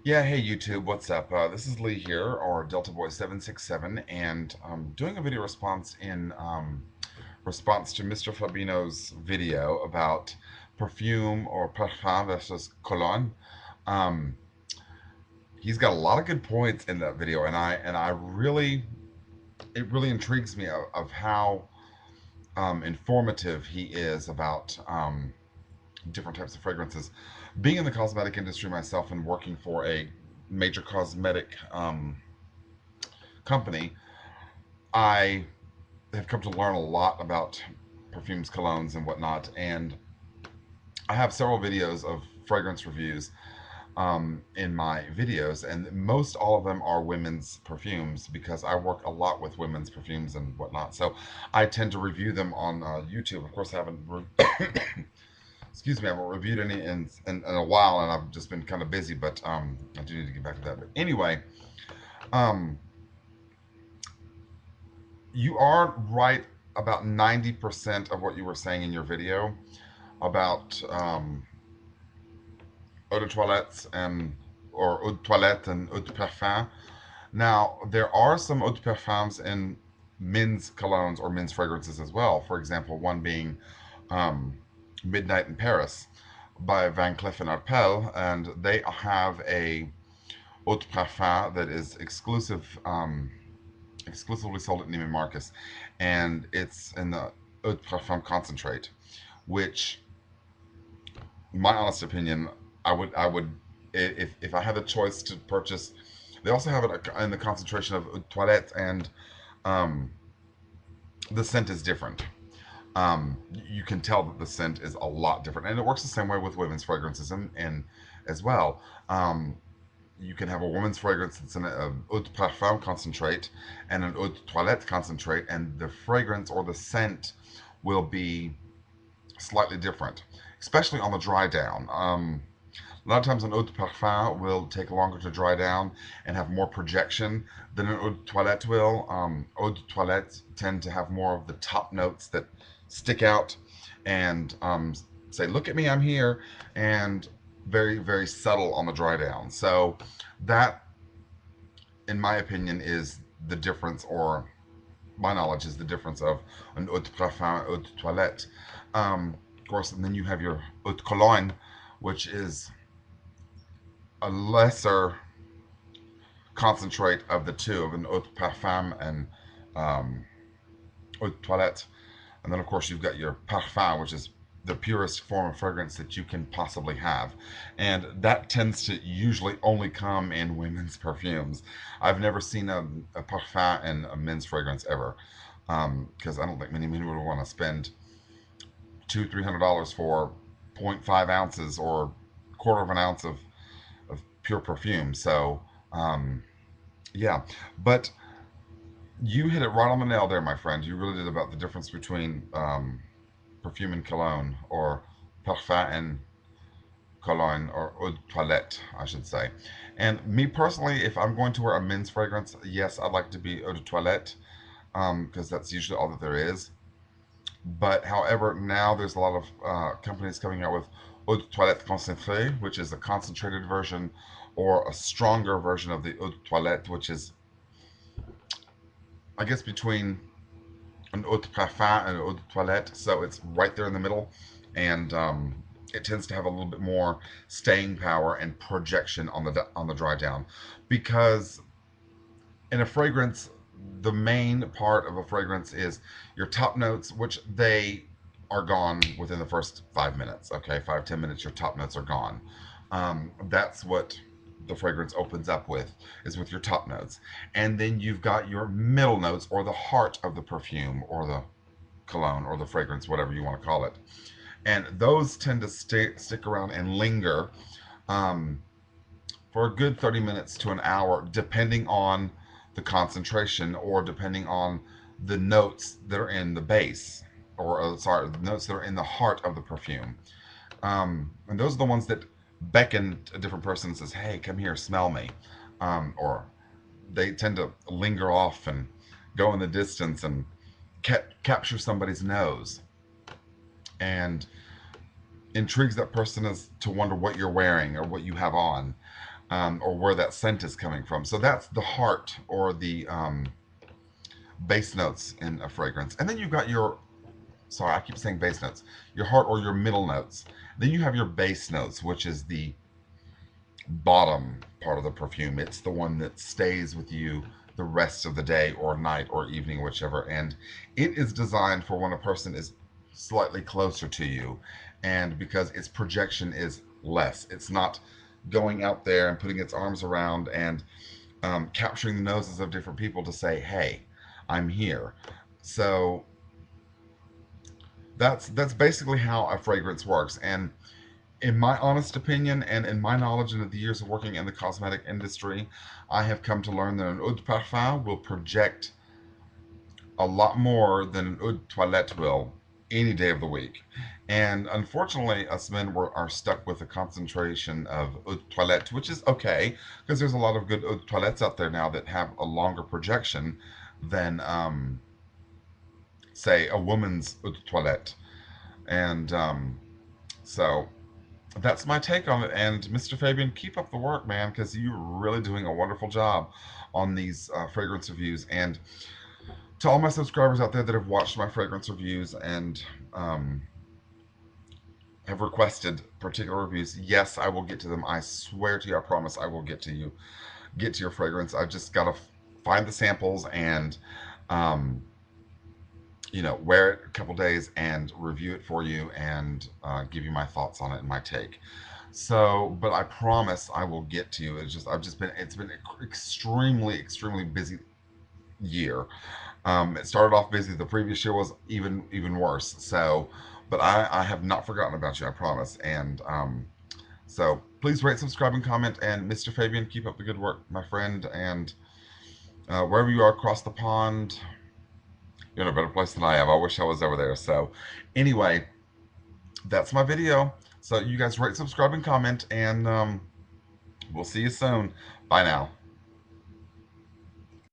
Yeah, hey YouTube, what's up? This is Lee here, or deltaboy767, and I'm doing a video response in response to Mr. Fabino's video about perfume or parfum versus cologne. Um, he's got a lot of good points in that video, and I really it really intrigues me of how informative he is about different types of fragrances. Being in the cosmetic industry myself and working for a major cosmetic company, I have come to learn a lot about perfumes, colognes, and whatnot. And I have several videos of fragrance reviews in my videos, and most all of them are women's perfumes because I work a lot with women's perfumes and whatnot. So I tend to review them on YouTube. Of course, I haven't. Excuse me, I haven't reviewed any in a while, and I've just been kind of busy. But I do need to get back to that. But anyway, um, you are right about 90% of what you were saying in your video about eau de toilettes and or eau de toilette and eau de parfum. Now, there are some eau de parfums in men's colognes or men's fragrances as well. For example, one being um, Midnight in Paris by Van Cleef and Arpels, and they have a eau de parfum that is exclusively sold at Neiman Marcus, and it's in the eau de parfum concentrate, which, my honest opinion, I would if I had the choice to purchase. They also have it in the concentration of eau de toilette, and um, the scent is different. You can tell that the scent is a lot different, and it works the same way with women's fragrances and as well. You can have a woman's fragrance that's in a eau de parfum concentrate and an eau de toilette concentrate, and the fragrance or the scent will be slightly different, especially on the dry down. A lot of times an eau de parfum will take longer to dry down and have more projection than an eau de toilette will. Eau de toilette tend to have more of the top notes that stick out and say, look at me, I'm here, and very, very subtle on the dry down. So that, in my opinion, is the difference, or my knowledge is the difference of an eau de parfum, eau de toilette. Of course, and then you have your eau de cologne, which is a lesser concentrate of the two, of an eau de parfum and um, eau de toilette. And then, of course, you've got your parfum, which is the purest form of fragrance that you can possibly have. And that tends to usually only come in women's perfumes. I've never seen a parfum in a men's fragrance ever. Because I don't think many men would want to spend $200-300 for zero point 0.5 ounces or quarter of an ounce of pure perfume. So, yeah. But you hit it right on the nail there, my friend. You really did, about the difference between perfume and cologne, or parfum and cologne, or eau de toilette, I should say. And me personally, if I'm going to wear a men's fragrance, yes, I'd like to be eau de toilette, because that's usually all that there is. But however, now there's a lot of companies coming out with eau de toilette concentré, which is a concentrated version or a stronger version of the eau de toilette, which is, I guess, between an eau de parfum and an eau de toilette. So it's right there in the middle, and it tends to have a little bit more staying power and projection on the dry down, because in a fragrance, the main part of a fragrance is your top notes, which they are gone within the first 5 minutes. Okay, 5-10 minutes, your top notes are gone. That's what the fragrance opens up with, is with your top notes, and then you've got your middle notes, or the heart of the perfume or the cologne or the fragrance, whatever you want to call it. And those tend to stick around and linger um, for a good 30 minutes to an hour, depending on the concentration, or depending on the notes that are in the base, or sorry, the notes that are in the heart of the perfume. And those are the ones that beckon a different person and says, "Hey, come here, smell me," or they tend to linger off and go in the distance and capture somebody's nose and intrigues that person as to wonder what you're wearing or what you have on. or where that scent is coming from. So that's the heart or the base notes in a fragrance. And then you've got your, sorry, I keep saying base notes, your heart or your middle notes. Then you have your base notes, which is the bottom part of the perfume. It's the one that stays with you the rest of the day or night or evening, whichever. And it is designed for when a person is slightly closer to you, and because its projection is less. It's not going out there and putting its arms around and capturing the noses of different people to say, "Hey, I'm here." So that's basically how a fragrance works. And in my honest opinion and in my knowledge and the years of working in the cosmetic industry, I have come to learn that an eau de parfum will project a lot more than an eau de toilette will any day of the week. And unfortunately, us men are stuck with a concentration of eau de toilette, which is okay because there's a lot of good eau de toilettes out there now that have a longer projection than, say, a woman's eau de toilette. And so that's my take on it. And Mr. Fabian, keep up the work, man, because you're really doing a wonderful job on these fragrance reviews. And to all my subscribers out there that have watched my fragrance reviews and um, have requested particular reviews, yes, I will get to them. I swear to you, I promise, I will get to your fragrance. I've just got to find the samples and um, wear it a couple days and review it for you and give you my thoughts on it and my take. So, but I promise I will get to you. It's been an extremely busy year. It started off busy. The previous year was even worse. So, but I have not forgotten about you. I promise. And so please rate, subscribe, and comment. And Mr. Fabian, keep up the good work, my friend. And wherever you are across the pond, you're in a better place than I am. I wish I was over there. So, anyway, that's my video. So you guys rate, subscribe, and comment, and we'll see you soon. Bye now.